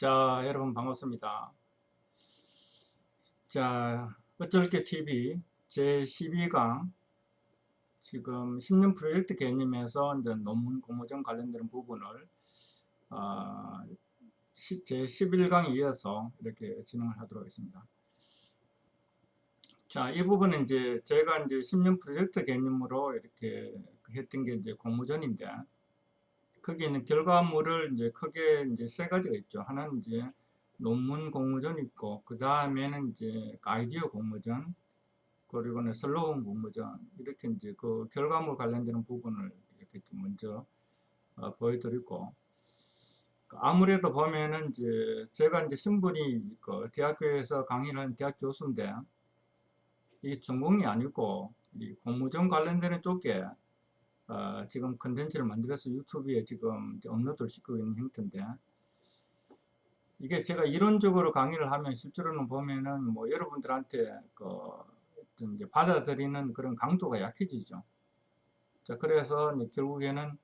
자, 여러분 반갑습니다. 자, 어쩔게 TV 제12강 지금 10년 프로젝트 개념에서 이제 논문 공모전 관련된 부분을 제11강에 이어서 이렇게 진행을 하도록 하겠습니다. 자, 이 부분은 이제 제가 이제 10년 프로젝트 개념으로 이렇게 했던 게 이제 공모전인데, 거기 있는 결과물을 이제 크게 이제 세 가지가 있죠. 하나는 이제 논문 공모전 있고, 그 다음에는 이제 아이디어 공모전, 그리고는 슬로건 공모전, 이렇게 이제 그 결과물 관련되는 부분을 이렇게 좀 먼저 보여드리고, 아무래도 보면은 이제 제가 이제 신분이 그 대학교에서 강의를 하는 대학 교수인데, 이 전공이 아니고 이 공모전 관련되는 쪽에 지금 컨텐츠를 만들어서 유튜브에 지금 업로드를 시키고 있는 형태인데, 이게 제가 이론적으로 강의를 하면 실제로는 보면은 뭐 여러분들한테 그 어떤 이제 받아들이는 그런 강도가 약해지죠. 자, 그래서 이제 결국에는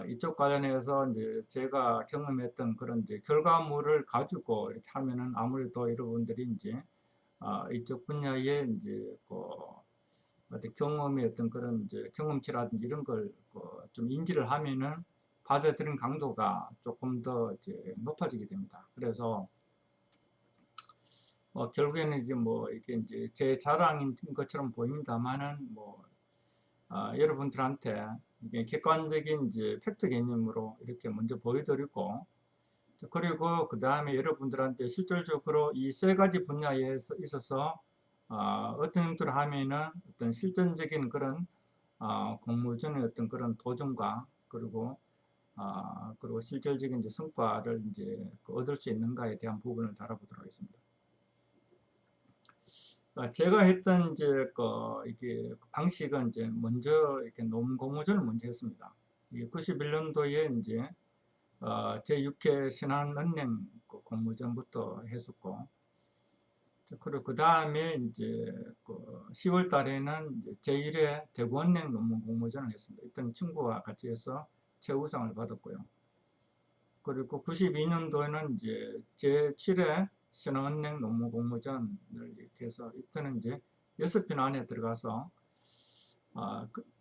이쪽 관련해서 이제 제가 경험했던 그런 이제 결과물을 가지고 이렇게 하면은 아무래도 여러분들이 이제 이쪽 분야에 이제 그 어떤 경험의 어떤 그런 이제 경험치라든지 이런 걸 좀 인지를 하면은 받아들이는 강도가 조금 더 이제 높아지게 됩니다. 그래서 결국에는 이제 뭐 이게 이제 제 자랑인 것처럼 보입니다만은 뭐 여러분들한테 이게 객관적인 이제 팩트 개념으로 이렇게 먼저 보여드리고, 그리고 그 다음에 여러분들한테 실질적으로 이 세 가지 분야에 있어서 어떤 형태로 하면은 어떤 실전적인 그런 공모전의 어떤 그런 도전과 그리고 실질적인 이제 성과를 이제 얻을 수 있는가에 대한 부분을 다뤄보도록 하겠습니다. 제가 했던 이제 이게 방식은 이제 먼저 이렇게 논문 공모전을 먼저 했습니다. 이게 91년도에 이제 제6회 신한은행 공모전부터 했었고, 그리고 그 다음에 이제 10월 달에는 제1회 대구은행 논문 공모전을 했습니다. 이때는 친구와 같이 해서 최우상을 받았고요. 그리고 92년도에는 이제 제7회 신한은행 논문 공모전을 이렇게 해서 이때는 이제 6편 안에 들어가서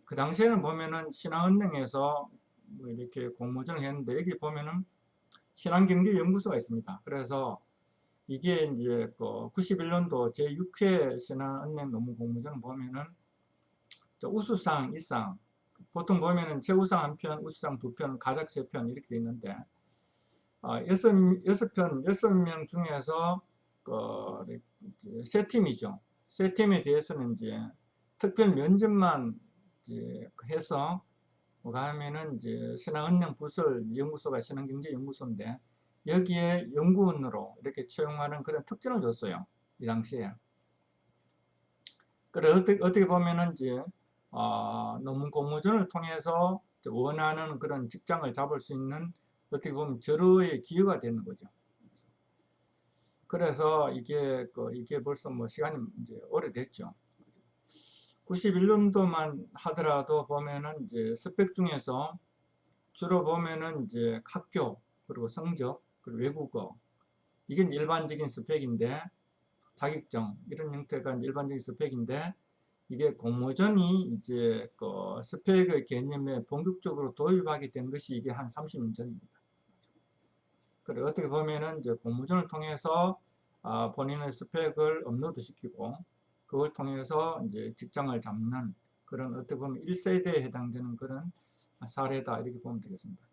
그 당시에는 보면은 신한은행에서 뭐 이렇게 공모전을 했는데, 여기 보면은 신한경제연구소가 있습니다. 그래서 이게 이제 91년도 제6회 신한은행 논문 공모전 보면은 우수상 1상, 보통 보면은 최우상 1편, 우수상 2편, 가작 3편 이렇게 있는데, 여섯 편, 6명 중에서 세 팀이죠. 세 팀에 대해서는 이제 특별 면접만 이제 해서 가면은 이제 신한은행 부설 연구소가 신한경제연구소인데, 여기에 연구원으로 이렇게 채용하는 그런 특전을 줬어요. 이 당시에. 그래 어떻게 보면은 이제 논문 공모전을 통해서 원하는 그런 직장을 잡을 수 있는 어떻게 보면 절호의 기회가 되는 거죠. 그래서 이게 벌써 뭐 시간이 이제 오래됐죠. 91년도만 하더라도 보면은 이제 스펙 중에서 주로 보면은 이제 학교, 그리고 성적, 그리고 외국어, 이게 일반적인 스펙인데, 자격증 이런 형태가 일반적인 스펙인데, 이게 공모전이 이제 스펙의 개념에 본격적으로 도입하게 된 것이 이게 한 30년 전입니다. 그래 어떻게 보면은 이제 공모전을 통해서 본인의 스펙을 업로드 시키고, 그걸 통해서 이제 직장을 잡는 그런 어떻게 보면 1세대에 해당되는 그런 사례다, 이렇게 보면 되겠습니다.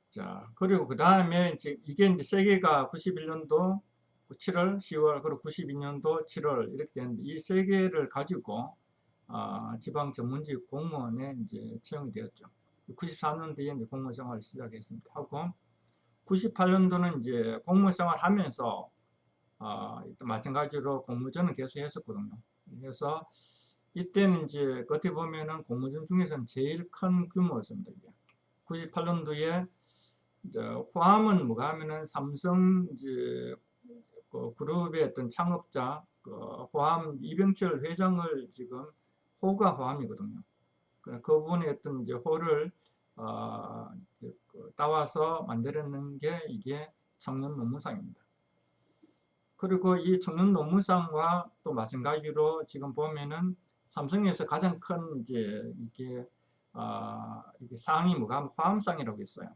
자, 그리고 그 다음에 이게 이제 세계가 91년도 7월, 10월, 그리고 92년도 7월 이렇게 되는데, 이 세 개를 가지고 지방 전문직 공무원에 이제 채용이 되었죠. 94년도에 이제 공무원 생활을 시작했습니다. 하고 98년도는 이제 공무원 생활 하면서 마찬가지로 공모전은 계속 했었거든요. 그래서 이때는 이제 어떻게 보면은 공모전 중에서는 제일 큰 규모였습니다. 이게 98년도에 이제 호암은 뭐가 하면은 삼성 이제 그룹의 어떤 창업자 호암 이병철 회장을 지금 호가 호암이거든요. 그분의 어떤 이제 호를 따와서 만들어낸 게 이게 청년 노무상입니다. 그리고 이 청년 노무상과 또 마찬가지로 지금 보면은 삼성에서 가장 큰 이제 이게 상이 뭐가 화엄상이라고 있어요.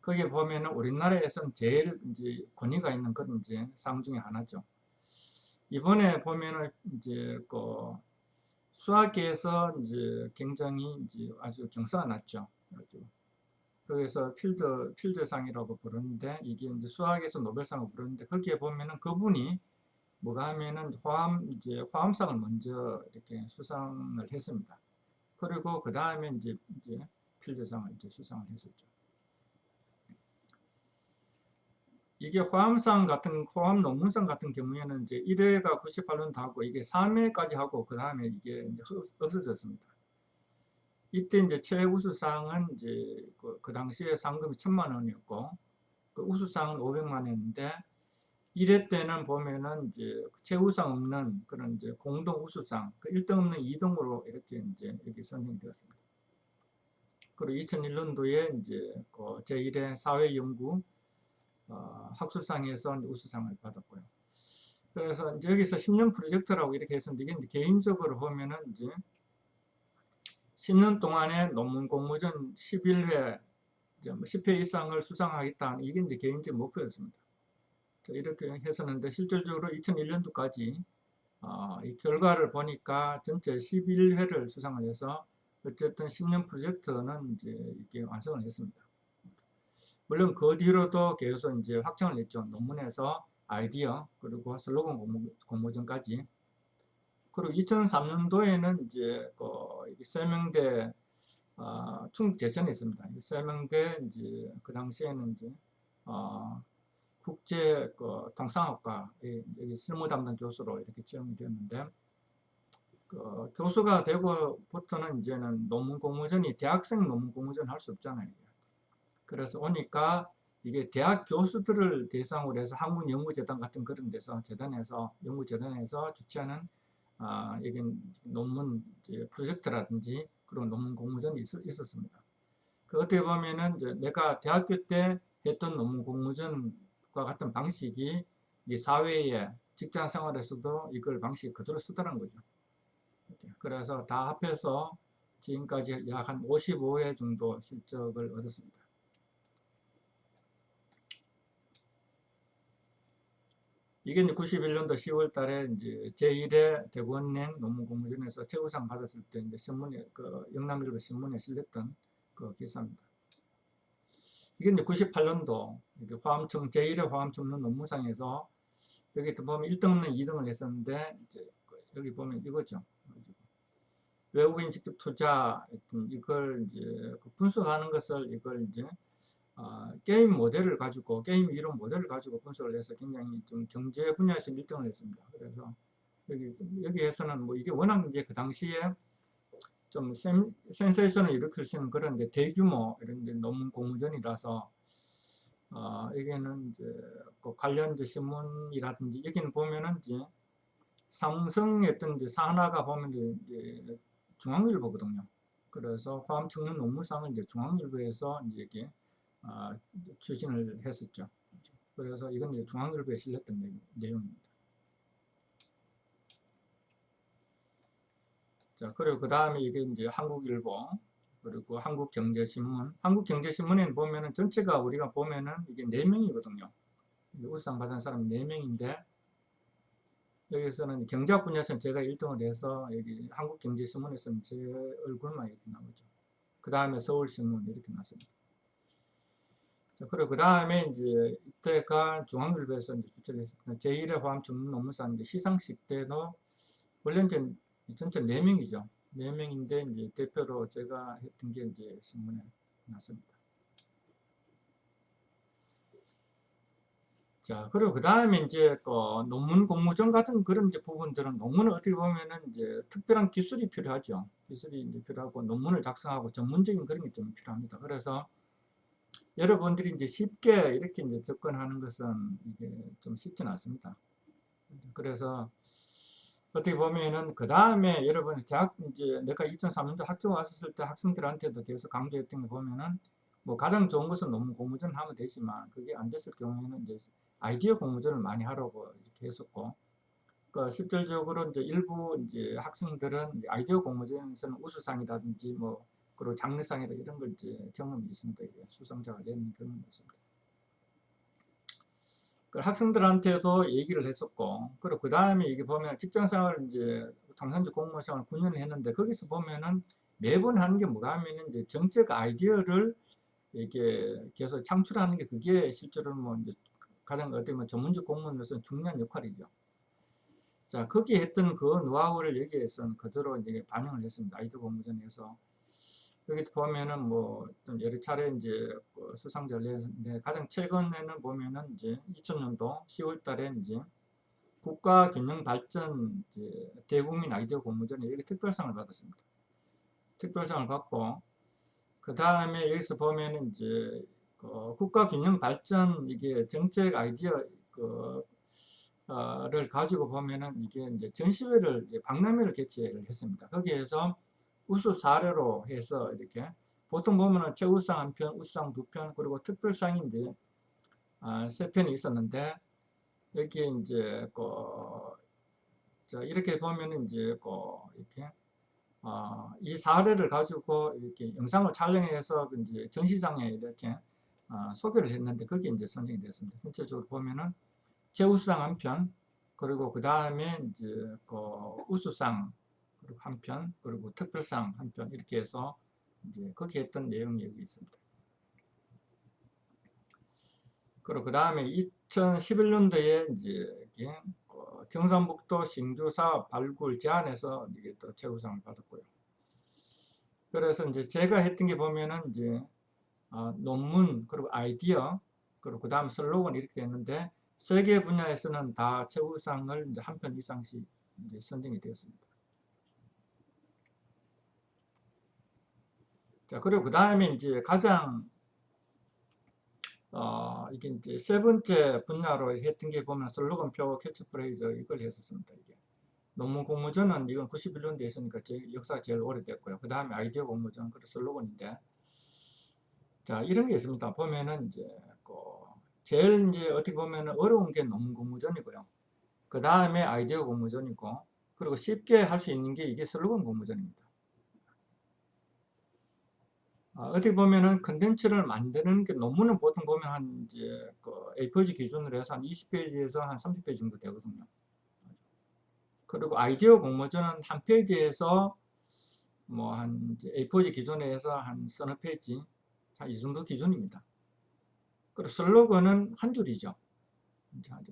거기에 보면은 우리나라에서는 제일 이제 권위가 있는 그런 이제 상 중에 하나죠. 이번에 보면은 이제 수학계에서 이제 굉장히 이제 아주 경사가 났죠. 그래서 필드상이라고 부르는데 이게 이제 수학에서 노벨상을 부르는데 거기에 보면은 그분이 뭐가 하면은 화엄상을 먼저 이렇게 수상을 했습니다. 그리고 그 다음에 이제 필드상을 이제 수상을 했었죠. 이게 화엄 논문상 같은 경우에는 이제 1회가 98년도 하고 이게 3회까지 하고 그 다음에 이게 이제 없어졌습니다. 이때 이제 최우수상은 이제 그 당시에 상금이 1,000만 원이었고 그 우수상은 500만 원인데 1회 때는 보면은 이제 최우수상 없는 그런 이제 공동 우수상, 그 1등 없는 2등으로 이렇게 이제 여기 선정이 되었습니다. 그리고 2001년도에 이제 그 제1회 사회연구 학술상에서 우수상을 받았고요. 그래서 이제 여기서 10년 프로젝트라고 이렇게 했었는데 이게 이제 개인적으로 보면은 이제 10년 동안에 논문 공모전 11회, 10회 이상을 수상하겠다. 이게 이제 개인적 목표였습니다. 이렇게 했었는데 실질적으로 2001년도까지 이 결과를 보니까 전체 11회를 수상을 해서 어쨌든 10년 프로젝트는 이제 이게 완성을 했습니다. 물론 그 뒤로도 계속 이제 확장을 했죠. 논문에서 아이디어 그리고 슬로건 공모전까지. 그리고 2003년도에는 이제 세명대 충북 제천에 있습니다. 세명대 이제 그 당시에는 이제 국제 통상학과에 여기 실무 담당 교수로 이렇게 지원이 되었는데 교수가 되고부터는 이제는 논문 공모전이 대학생 논문 공모전 할 수 없잖아요. 그래서 오니까 이게 대학 교수들을 대상으로 해서 한국연구재단 같은 그런 데서 연구재단에서 주최하는 이게 논문 프로젝트라든지 그런 논문 공모전이 있었습니다. 그 어떻게 보면은 이제 내가 대학교 때 했던 논문 공모전과 같은 방식이 이 사회에 직장 생활에서도 이걸 방식 그대로 쓰더란 거죠. 그래서 다 합해서 지금까지 약 한 55회 정도 실적을 얻었습니다. 이게 이제 91년도 10월 달에 이제 제1회 대구은행 논문 공모전에서 최우상 받았을 때 이제 신문에, 영남일보 신문에 실렸던 그 기사입니다. 이게 이제 98년도 화암청, 제1회 화암청론 논문상에서 여기 보면 1등은 2등을 했었는데 이제 여기 보면 이거죠. 외국인 직접 투자 이걸 이제 분석하는 것을 이걸 이제 게임 모델을 가지고 게임 이론 모델을 가지고 분석을 해서 굉장히 좀 경제 분야에서 1등을 했습니다. 그래서 여기에서는 뭐 이게 워낙 이제 그 당시에 좀 센세이션을 일으킬 수 있는 그런 이제 대규모 이런 이제 논문 공모전이라서 여기는 이제 그 관련 이제 신문이라든지 여기는 보면은 이제 삼성했던 이제 산하가 보면 이제 중앙일보거든요. 그래서 화암청년 논문상을 이제 중앙일보에서 이제 이게 추진을 했었죠. 그래서 이건 이제 중앙일보에 실렸던 내용입니다. 자, 그리고 그 다음에 이게 이제 한국일보, 그리고 한국경제신문. 한국경제신문에는 보면은 전체가 우리가 보면은 이게 4명이거든요. 우수상 받은 사람 4명인데, 여기서는 경제학 분야에서는 제가 1등을 해서, 여기 한국경제신문에서는 제 얼굴만 이렇게 나오죠. 그 다음에 서울신문 이렇게 나왔습니다. 자, 그리고 그 다음에 이제 이때가 중앙일보에서 이제 주최를 했습니다. 제1회 화암청론 논문상 이제 시상식 때도, 원래는 전체 4명이죠. 4명인데 이제 대표로 제가 했던 게 이제 신문에 났습니다. 자, 그리고 그 다음에 이제 논문 공모전 같은 그런 이제 부분들은 논문을 어떻게 보면은 이제 특별한 기술이 필요하죠. 기술이 이제 필요하고 논문을 작성하고 전문적인 그런 게 좀 필요합니다. 그래서 여러분들이 이제 쉽게 이렇게 이제 접근하는 것은 이게 좀 쉽지는 않습니다. 그래서 어떻게 보면은 그 다음에 여러분 대학 이제 내가 2003년도 학교 왔을 때 학생들한테도 계속 강조했던 거 보면은 뭐 가장 좋은 것은 논문 공모전 하면 되지만 그게 안 됐을 경우에는 이제 아이디어 공모전을 많이 하라고 이렇게 했었고 그 실질적으로 이제 일부 이제 학생들은 이제 아이디어 공모전에서는 우수상이라든지 뭐 그리고 장려상이다 이런 걸 이제 경험이 있습니다. 이게 수상자가 되는 경험이 있습니다. 그 학생들한테도 얘기를 했었고, 그리고 그 다음에 이게 보면 직장생활 이제 통상적 공무원생활 9년을 했는데 거기서 보면은 매번 하는 게 뭐가 하면은 이제 정책 아이디어를 이렇게 계속 창출하는 게 그게 실제로는 뭐 이제 가장 어떻게 보면 전문직 공무원으로서는 중요한 역할이죠. 자, 거기에 했던 그 노하우를 여기에서는 그대로 이제 반영을 했습니다. 아이디어 공모전에서. 여기 보면은 뭐 좀 여러 차례 이제 그 수상자를 했는데 가장 최근에는 보면은 이제 2000년도 10월 달에 이제 국가균형발전 이제 대국민 아이디어 공모전에 여기 특별상을 받았습니다. 특별상을 받고 그 다음에 여기서 보면은 이제 그 국가균형발전 이게 정책 아이디어 를 가지고 보면은 이게 이제 전시회를 박람회를 개최를 했습니다. 거기에서 우수 사례로 해서 이렇게 보통 보면은 최우수상 한 편, 우수상 두 편, 그리고 특별상이 이제 세 편이 있었는데 여기 이제 이렇게 보면은 이제 이렇게 이 사례를 가지고 이렇게 영상을 촬영해서 이제 전시장에 이렇게 소개를 했는데 거기에 이제 선정이 됐습니다. 전체적으로 보면은 최우수상 한 편, 그리고 그 다음에 이제 우수상 그리고 한 편, 그리고 특별상 한 편 이렇게 해서 이제 거기 했던 내용이 여기 있습니다. 그리고 그 다음에 2011년도에 이제 경상북도 신규 사업 발굴 제안에서 이게 또 최우상을 받았고요. 그래서 이제 제가 했던 게 보면은 이제 논문 그리고 아이디어 그리고 그 다음 슬로건 이렇게 했는데 세 개 분야에서는 다 최우상을 이제 한 편 이상씩 이제 선정이 되었습니다. 자, 그리고 그 다음에 이제 가장 이게 이제 세 번째 분야로 했던 게 보면 슬로건표 캐치프레이즈 이걸 했었습니다. 이게 논문 공모전은 이건 91년도에 있으니까 역사가 제일 오래됐고요. 그 다음에 아이디어 공모전 그리고 슬로건인데 자 이런 게 있습니다. 보면은 이제 제일 이제 어떻게 보면 어려운 게 논문 공모전이고요. 그 다음에 아이디어 공모전이고 그리고 쉽게 할 수 있는 게 이게 슬로건 공모전입니다. 어떻게 보면은 컨텐츠를 만드는 게 논문은 보통 보면 한 이제 A4지 기준으로 해서 한 20페이지에서 한 30페이지 정도 되거든요. 그리고 아이디어 공모전은 한 페이지에서 뭐 한 A4지 기준에 해서 한 서너 페이지 이 정도 기준입니다. 그리고 슬로건은 한 줄이죠.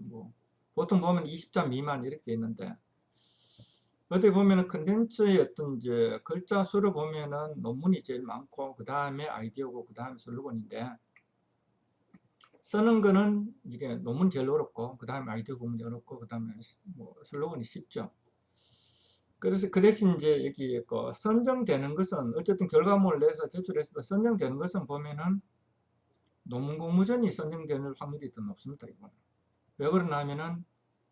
뭐 보통 보면 20자 미만 이렇게 있는데 어떻게 보면은 컨텐츠의 어떤 이제 글자 수를 보면은 논문이 제일 많고 그 다음에 아이디어고 그 다음에 슬로건인데 쓰는 거는 이게 논문 제일 어렵고 그 다음에 아이디어 공문이 어렵고 그 다음에 뭐 슬로건이 쉽죠. 그래서 그 대신 이제 여기 선정되는 것은 어쨌든 결과물을 내서 제출했을 때 선정되는 것은 보면은 논문 공모전이 선정될 확률이 더 높습니다. 이거는. 왜 그러냐 하면은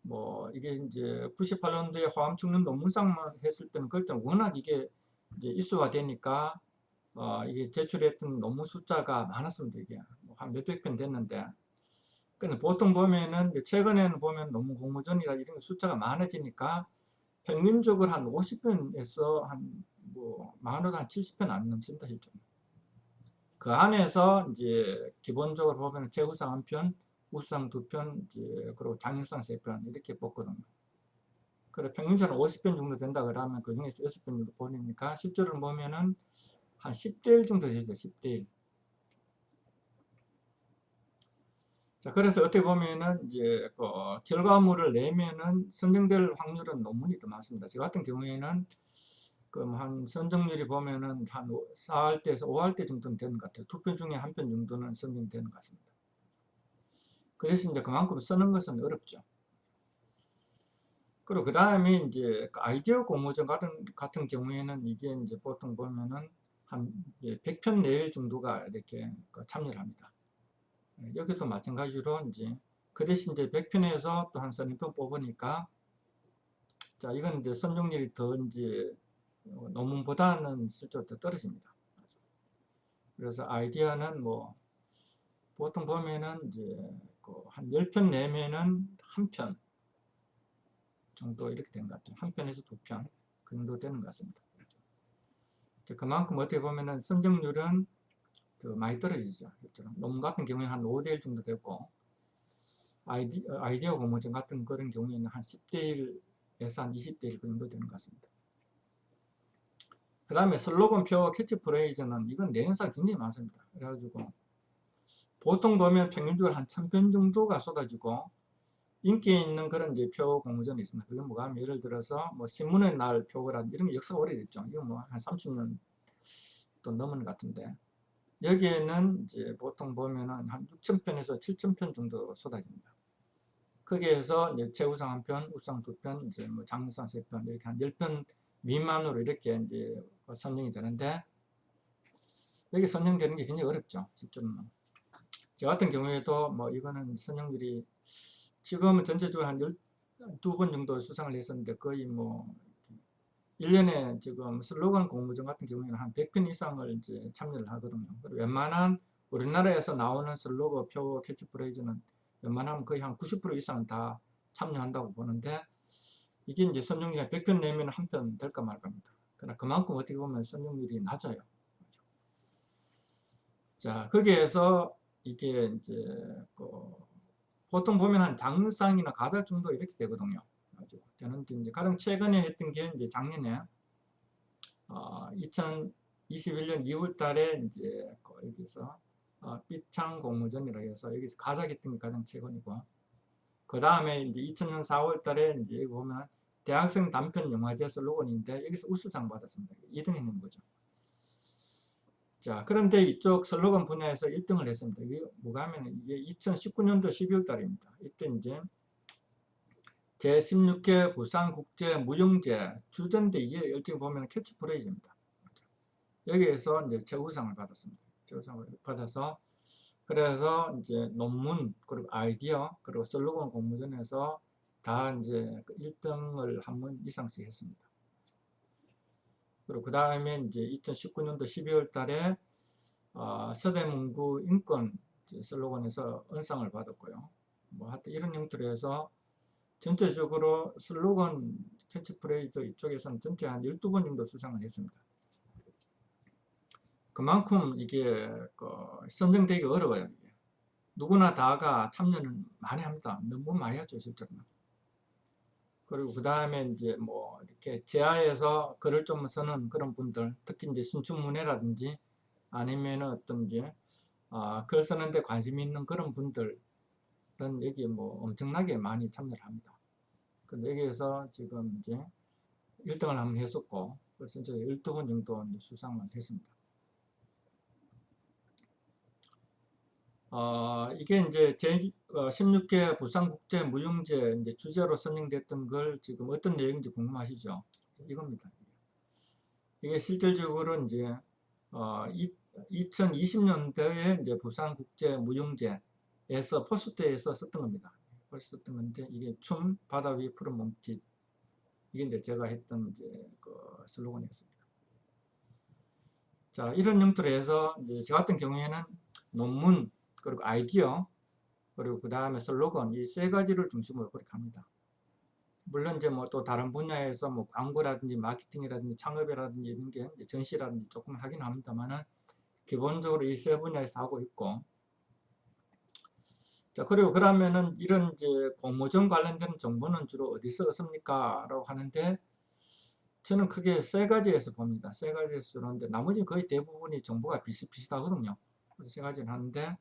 뭐 이게 이제 98년도에 화암 축는 논문상만 했을 때는 그때 워낙 이게 이제 이슈가 되니까 이게 제출했던 논문 숫자가 많았습니다. 이게 한 몇백 편 됐는데 근데 보통 보면은 최근에는 보면 논문 공모전이라 이런 숫자가 많아지니까 평균적으로 한 50편에서 한 뭐 많아도 한 70편 안 넘습니다. 실제로. 그 안에서 이제 기본적으로 보면 최우상 한 편, 우수상 두 편, 이제 그리고 장려상 세 편 이렇게 뽑거든요. 그래 평균적으로 50편 정도 된다 그러면 그 중에서 6편 정도 보니까 실제로 보면은 한 10대 1 정도 되죠. 10대 1. 자, 그래서 어떻게 보면은 이제 결과물을 내면은 선정될 확률은 논문이 더 많습니다. 저 같은 경우에는 그럼 한 선정률이 보면은 한 4할대에서 5할대 정도는 되는 것 같아요. 두 편 중에 한 편 정도는 선정이 되는 것 같습니다. 그래서 이제 그만큼 쓰는 것은 어렵죠. 그리고 그 다음에 이제 아이디어 공모전 같은 경우에는 이게 이제 보통 보면은 한 100편 내외 정도가 이렇게 참여를 합니다. 여기도 마찬가지로 이제 그 대신 이제 100편에서 또 한 30편 뽑으니까 자, 이건 이제 선정률이 더 이제 논문보다는 실제로 더 떨어집니다. 그래서 아이디어는 뭐 보통 보면은 이제 한 10편 내면은 한 편 정도 이렇게 된 것 같아요. 한 편에서 두 편 그 정도 되는 것 같습니다. 그만큼 어떻게 보면은 선정률은 더 많이 떨어지죠. 논문 같은 경우에는 한 5대1 정도 됐고, 아이디어 공모전 같은 그런 경우에는 한 10대1에서 한 20대1 그 정도 되는 것 같습니다. 그 다음에 슬로건표 캐치프레이즈는 이건 내용사가 굉장히 많습니다. 그래가지고 보통 보면 평균적으로 한 1000편 정도가 쏟아지고, 인기 있는 그런 이제 표 공모전이 있습니다. 그게 뭐가 하면 예를 들어서 뭐 신문의 날 표고라든지 이런 게 역사가 오래됐죠. 이건 뭐 한 30년 또 넘은 것 같은데, 여기에는 이제 보통 보면은 한 6,000편에서 7,000편 정도 쏟아집니다. 거기에서 이제 최우상 한 편, 우상 두 편, 이제 뭐 장르상 세 편, 이렇게 한 10편 미만으로 이렇게 이제 선정이 되는데, 여기 선정되는 게 굉장히 어렵죠. 실제로는. 저 같은 경우에도 뭐 이거는 선정률이 지금은 전체적으로 한 12번 정도 수상을 했었는데, 거의 뭐 1년에 지금 슬로건 공모전 같은 경우에는 한 100편 이상을 이제 참여를 하거든요. 그리고 웬만한 우리나라에서 나오는 슬로건 표 캐치프레이즈는 웬만하면 거의 한 90% 이상 다 참여한다고 보는데, 이게 이제 선정률이 100편 내면 한 편 될까 말까입니다. 그러나 그만큼 어떻게 보면 선정률이 낮아요. 자, 거기에서 이게 이제 보통 보면 한 장르상이나 가작 정도 이렇게 되거든요. 되는데 이제 가장 최근에 했던 게 이제 작년에 2021년 2월 달에 이제 여기서 삐창 공모전이라 해서 여기서 가작했던 게 가장 최근이고, 그 다음에 이제 2000년 4월 달에 이제 여기 보면 대학생 단편 영화제 슬로건인데 여기서 우수상 받았습니다. 2등 했는 거죠. 자, 그런데 이쪽 슬로건 분야에서 1등을 했습니다. 이게 뭐가 하면 이게 2019년도 12월 달입니다. 이때 이제 제16회 부산국제무용제 주전대 이게 어떻게 보면 캐치프레이즈입니다. 여기에서 이제 최우상을 받았습니다. 최우상을 받아서 그래서 이제 논문 그리고 아이디어 그리고 슬로건 공모전에서 다 이제 1등을 한 번 이상씩 했습니다. 그리고 그 다음에 이제 2019년도 12월 달에 서대문구 인권 슬로건에서 은상을 받았고요. 뭐 하여튼 이런 형태로 해서 전체적으로 슬로건 캐치프레이즈 이쪽에서는 전체 한 12번 정도 수상을 했습니다. 그만큼 이게 선정되기가 어려워요. 이게. 누구나 다가 참여는 많이 합니다. 너무 많이 하죠, 실제로는. 그리고 그 다음에 이제 뭐 이렇게 제아에서 글을 좀 쓰는 그런 분들, 특히 이제 신춘문예라든지 아니면 어떤 이제 글 쓰는데 관심 있는 그런 분들은 여기 뭐 엄청나게 많이 참여를 합니다. 근데 여기에서 지금 이제 1등을 한번 했었고, 그래서 이제 12번 정도 수상을 했습니다. 이게 이제 제16회 부산국제무용제 이제 주제로 선정됐던 걸 지금 어떤 내용인지 궁금하시죠? 이겁니다. 이게 실질적으로 이제 2020년도에 이제 부산국제무용제에서 포스터에서 썼던 겁니다. 썼던 건데 이게 춤 바다 위 푸른 몸짓 이게 이제 제가 했던 이제 슬로건이었습니다. 자, 이런 형태로 해서 이제 저 같은 경우에는 논문 그리고 아이디어 그리고 그 다음에 슬로건 이 세 가지를 중심으로 그렇게 합니다. 물론 이제 뭐 또 다른 분야에서 뭐 광고라든지 마케팅이라든지 창업이라든지 이런 게 전시라든지 조금 하긴 합니다만은 기본적으로 이 세 분야에서 하고 있고, 자, 그리고 그러면은 이런 이제 공모전 관련된 정보는 주로 어디서 얻습니까? 라고 하는데 저는 크게 세 가지에서 봅니다. 세 가지에서 주는데 나머지 거의 대부분이 정보가 비슷비슷하거든요. 세 가지를 하는데,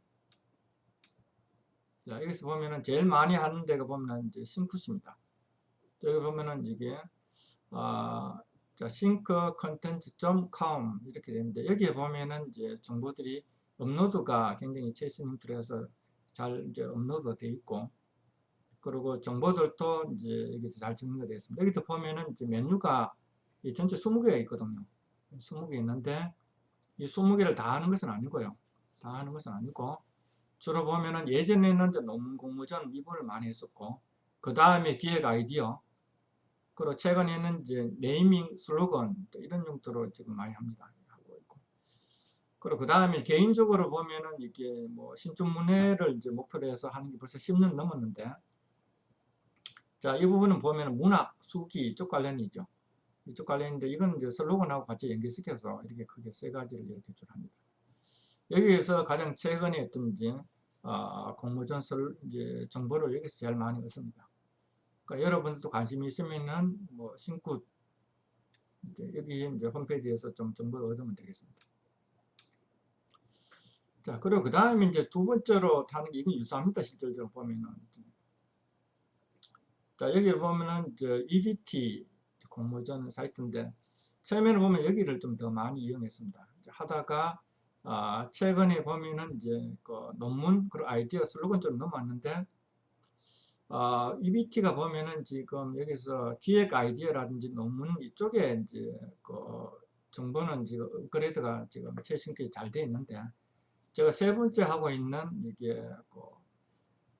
자, 여기서 보면은 제일 많이 하는 데가 보면 이제 싱크스입니다. 여기 보면은 이게 자, synccontent.com 이렇게 되는데 여기에 보면은 이제 정보들이 업로드가 굉장히 최신 형태로서 잘 이제 업로드가 되어 있고, 그리고 정보들도 이제 여기서 잘 정리가 되어 있습니다. 여기도 보면은 이제 메뉴가 이 전체 20개가 있거든요. 20개 있는데 이 20개를 다 하는 것은 아니고요. 다 하는 것은 아니고 주로 보면은 예전에는 이제 논문 공모전 이번을 많이 했었고, 그 다음에 기획 아이디어, 그리고 최근에는 이제 네이밍 슬로건 이런 용도로 지금 많이 합니다. 하고 있고. 그리고 그 다음에 개인적으로 보면은 이게 뭐 신춘문예를 이제 목표로 해서 하는 게 벌써 10년 넘었는데, 자, 이 부분은 보면은 문학, 수기 이쪽 관련이죠. 이쪽 관련인데 이건 이제 슬로건하고 같이 연결시켜서 이렇게 크게 세 가지를 이렇게 줄합니다. 여기에서 가장 최근에 어떤지 공모전 이제 정보를 여기서 제일 많이 얻습니다. 그러니까 여러분들도 관심이 있으면은 뭐 신굿 이제 여기 이제 홈페이지에서 좀 정보를 얻으면 되겠습니다. 자, 그리고 그 다음에 이제 두 번째로 다는 게 이건 유사합니다. 실질적으로 보면은. 자, 여기 보면은 이제 EBT 공모전 사이트인데 처음에는 보면 여기를 좀 더 많이 이용했습니다. 하다가 최근에 보면은 이제 그 논문 그리고 아이디어 슬로건 좀 넘어왔는데 EBT가 보면은 지금 여기서 기획 아이디어라든지 논문 이쪽에 이제 그 정보는 지금 업그레이드가 지금 최신께 잘 되어 있는데 제가 세 번째 하고 있는 이게 그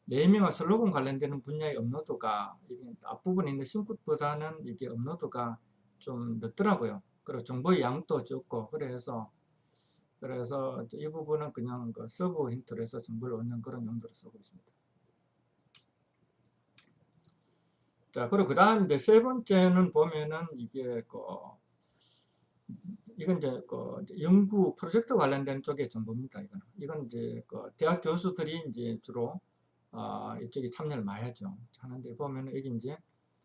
네이밍과 슬로건 관련되는 분야의 업로드가 이게 앞부분에 있는 신굿보다는 이게 업로드가 좀 늦더라고요. 그리고 정보의 양도 적고 그래서 이 부분은 그냥 그 서브 힌트로 해서 정보를 얻는 그런 용도로 쓰고 있습니다. 자, 그리고 그 다음 이제 세 번째는 보면은 이게 이건 이제 연구 프로젝트 관련된 쪽의 정보입니다. 이건 이제 대학 교수들이 이제 주로 이쪽에 참여를 많이 하죠. 하는데 보면은 여기 이제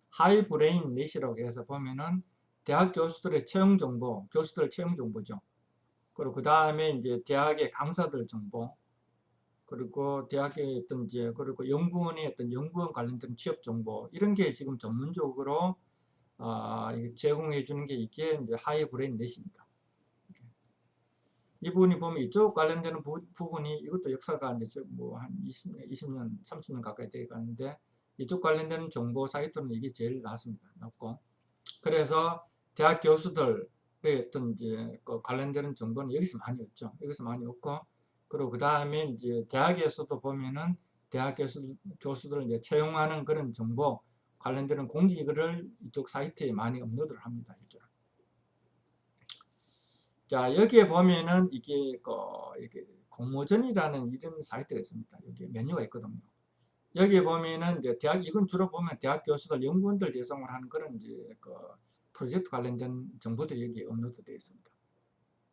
하이 브레인 넷이라고 해서 보면은 대학 교수들의 채용 정보, 교수들 채용 정보죠. 그리고 그 다음에 이제 대학의 강사들 정보, 그리고 대학의 어떤 이제 그리고 연구원의 어떤 연구원 관련된 취업 정보 이런 게 지금 전문적으로 제공해 주는 게 이게 이제 하이 브레인 넷입니다. 이 부분이 보면 이쪽 관련되는 부분이 이것도 역사가 이제 뭐 한 20년, 20년, 30년 가까이 되어 가는데 이쪽 관련되는 정보 사이트는 이게 제일 낮고 그래서 대학 교수들의 어떤 이제 관련되는 정보는 여기서 많이 얻죠. 여기서 많이 얻고 그리고 그 다음에 이제 대학에서도 보면은 대학 교수들을 이제 채용하는 그런 정보 관련되는 공지글을 이쪽 사이트에 많이 업로드를 합니다. 자, 여기에 보면은 이게 공모전이라는 이런 사이트가 있습니다. 여기 메뉴가 있거든요. 여기에 보면은 이제 이건 주로 보면 대학 교수들, 연구원들 대상으로 하는 그런 이제 프로젝트 관련된 정보들이 여기 업로드 되어 있습니다.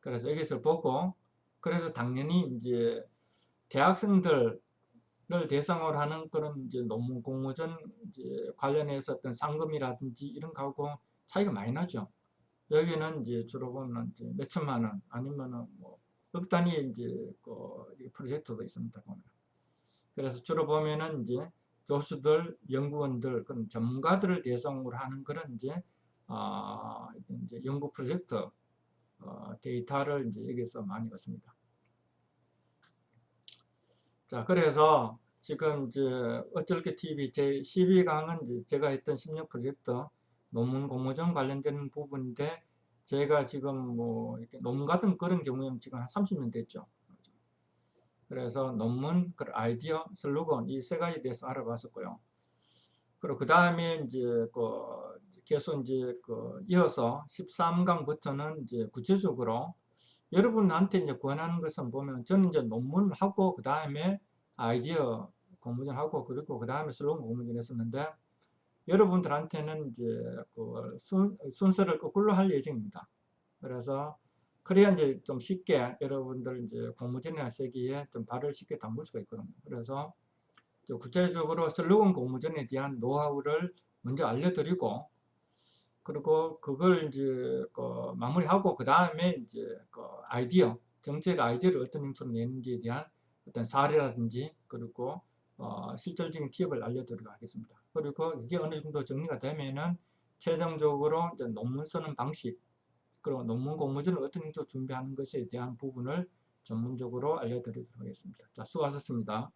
그래서 여기서 보고, 그래서 당연히 이제 대학생들을 대상으로 하는 그런 이제 논문 공모전 이제 관련해서 어떤 상금이라든지 이런 거하고 차이가 많이 나죠. 여기는 이제 주로 보면 이제 몇 천만 원 아니면은 뭐 억 단위 이제 프로젝트도 있습니다. 보면. 그래서 주로 보면은 이제 교수들, 연구원들, 그런 전문가들을 대상으로 하는 그런 이제 연구 프로젝트 데이터를 이제 여기서 많이 얻습니다. 자, 그래서 지금 이제 어쩔게 TV 제 12강은 제가 했던 10년 프로젝트 논문 공모전 관련된 부분인데 제가 지금 뭐 이렇게 논문 같은 그런 경우에는 지금 한 30년 됐죠. 그래서 논문, 그 아이디어, 슬로건 이 세 가지에 대해서 알아봤었고요. 그리고 그 다음에 이제 계속 이제 이어서 13강부터는 이제 구체적으로 여러분한테 이제 권하는 것은 보면 저는 이제 논문하고 그 다음에 아이디어 공모전하고 그리고 그 다음에 슬로건 공모전 했었는데 여러분들한테는 이제 순서를 거꾸로 할 예정입니다. 그래서 그래야 이제 좀 쉽게 여러분들 이제 공모전이나 세기에 좀 발을 쉽게 담글 수가 있거든요. 그래서 구체적으로 슬로건 공모전에 대한 노하우를 먼저 알려드리고 그리고 그걸 이제 마무리하고 그 다음에 이제 아이디어 정책 아이디어를 어떤 형태로 내는지에 대한 어떤 사례라든지 그리고 실질적인 팁을 알려드리도록 하겠습니다. 그리고 이게 어느 정도 정리가 되면은 최종적으로 이제 논문 쓰는 방식 그리고 논문 공모전을 어떤 형태로 준비하는 것에 대한 부분을 전문적으로 알려드리도록 하겠습니다. 자, 수고하셨습니다.